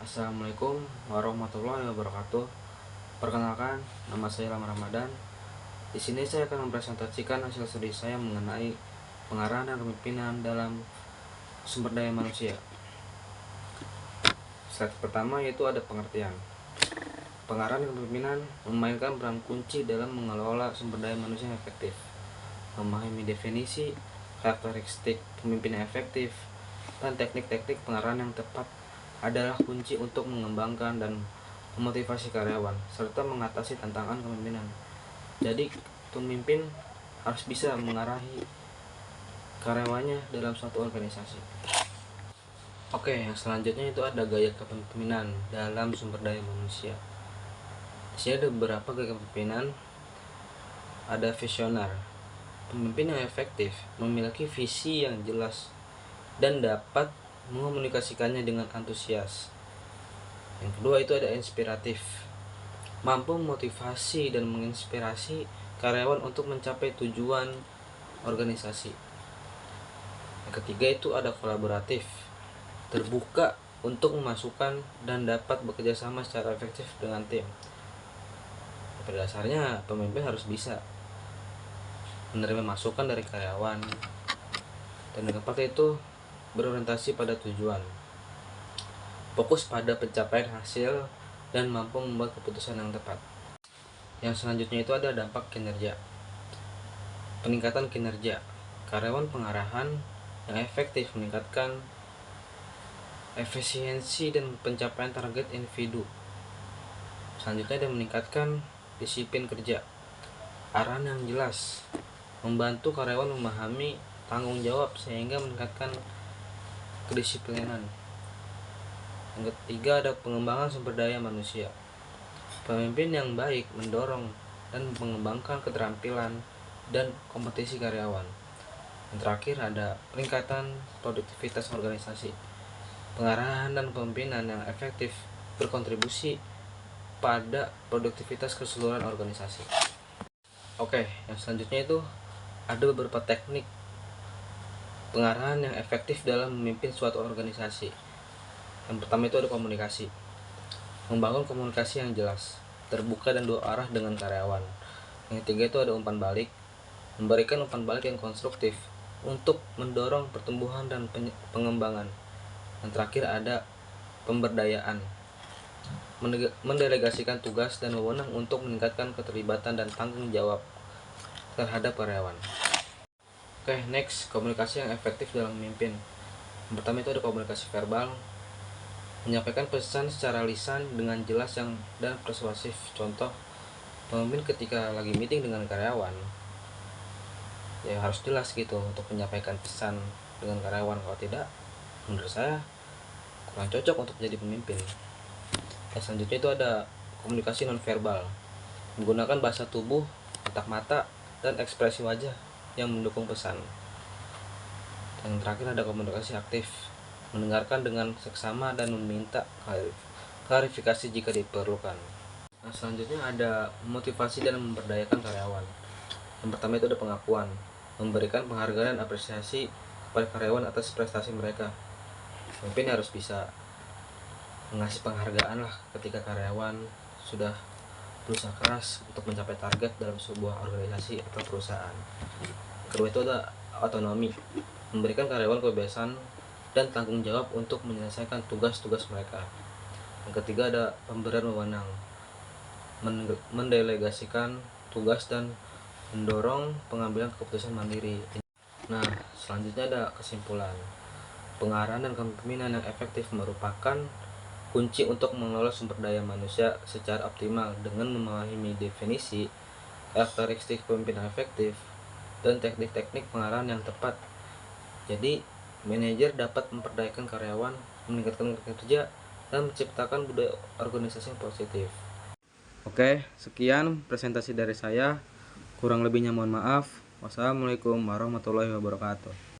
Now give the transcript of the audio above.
Assalamualaikum warahmatullahi wabarakatuh. Perkenalkan, nama saya Lama Ramadan. Di sini saya akan mempresentasikan hasil studi saya mengenai pengarahan dan kepemimpinan dalam sumber daya manusia. Slide pertama yaitu ada pengertian. Pengarahan dan kepemimpinan memainkan peran kunci dalam mengelola sumber daya manusia yang efektif. Memahami definisi, karakteristik pemimpin yang efektif, dan teknik-teknik pengarahan yang tepat adalah kunci untuk mengembangkan dan memotivasi karyawan serta mengatasi tantangan kepemimpinan. Jadi pemimpin harus bisa mengarahi karyawannya dalam suatu organisasi. Oke, yang selanjutnya itu ada gaya kepemimpinan dalam sumber daya manusia. Di sini ada beberapa gaya kepemimpinan. Ada visioner. Pemimpin yang efektif memiliki visi yang jelas dan dapat mengomunikasikannya dengan antusias. Yang kedua itu ada inspiratif, mampu memotivasi dan menginspirasi karyawan untuk mencapai tujuan organisasi. Yang ketiga itu ada kolaboratif, terbuka untuk memasukkan dan dapat bekerja sama secara efektif dengan tim. Pada dasarnya pemimpin harus bisa menerima masukan dari karyawan. Dan yang keempat itu berorientasi pada tujuan, fokus pada pencapaian hasil dan mampu membuat keputusan yang tepat. Yang selanjutnya itu ada dampak kinerja, peningkatan kinerja. Karyawan pengarahan yang efektif meningkatkan efisiensi dan pencapaian target individu. Selanjutnya ada meningkatkan disiplin kerja, arahan yang jelas, membantu karyawan memahami tanggung jawab sehingga meningkatkan kedisiplinan. Yang ketiga ada pengembangan sumber daya manusia. Pemimpin yang baik mendorong dan mengembangkan keterampilan dan kompetisi karyawan. Yang terakhir ada peningkatan produktivitas organisasi. Pengarahan dan kepemimpinan yang efektif berkontribusi pada produktivitas keseluruhan organisasi. Oke, yang selanjutnya itu ada beberapa teknik pengarahan yang efektif dalam memimpin suatu organisasi. Yang pertama itu ada komunikasi. Membangun komunikasi yang jelas, terbuka dan dua arah dengan karyawan. Yang ketiga itu ada umpan balik. Memberikan umpan balik yang konstruktif untuk mendorong pertumbuhan dan pengembangan. Yang terakhir ada pemberdayaan. Mendelegasikan tugas dan wewenang untuk meningkatkan keterlibatan dan tanggung jawab terhadap karyawan. Oke, next, komunikasi yang efektif dalam memimpin. Yang pertama itu ada komunikasi verbal, menyampaikan pesan secara lisan dengan jelas dan persuasif. Contoh, pemimpin ketika lagi meeting dengan karyawan, ya harus jelas gitu untuk menyampaikan pesan dengan karyawan. Kalau tidak, menurut saya kurang cocok untuk jadi pemimpin. Yang selanjutnya itu ada komunikasi nonverbal, menggunakan bahasa tubuh, kontak mata, dan ekspresi wajah yang mendukung pesan. Dan yang terakhir ada komunikasi aktif, mendengarkan dengan seksama dan meminta klarifikasi jika diperlukan. Nah, selanjutnya ada motivasi dan memberdayakan karyawan. Yang pertama itu ada pengakuan, memberikan penghargaan dan apresiasi kepada karyawan atas prestasi mereka. Pemimpin harus bisa mengasih penghargaan lah ketika karyawan sudah berusaha keras untuk mencapai target dalam sebuah organisasi atau perusahaan. Kedua itu ada otonomi, memberikan karyawan kebebasan dan tanggung jawab untuk menyelesaikan tugas-tugas mereka. Yang ketiga ada pemberian wewenang, mendelegasikan tugas dan mendorong pengambilan keputusan mandiri. Nah, selanjutnya ada kesimpulan. Pengarahan dan kepemimpinan yang efektif merupakan kunci untuk mengelola sumber daya manusia secara optimal dengan memahami definisi, karakteristik pemimpin yang efektif, dan teknik-teknik pengarahan yang tepat. Jadi, manajer dapat memperdayakan karyawan, meningkatkan kinerja, dan menciptakan budaya organisasi yang positif. Oke, sekian presentasi dari saya. Kurang lebihnya mohon maaf. Wassalamualaikum warahmatullahi wabarakatuh.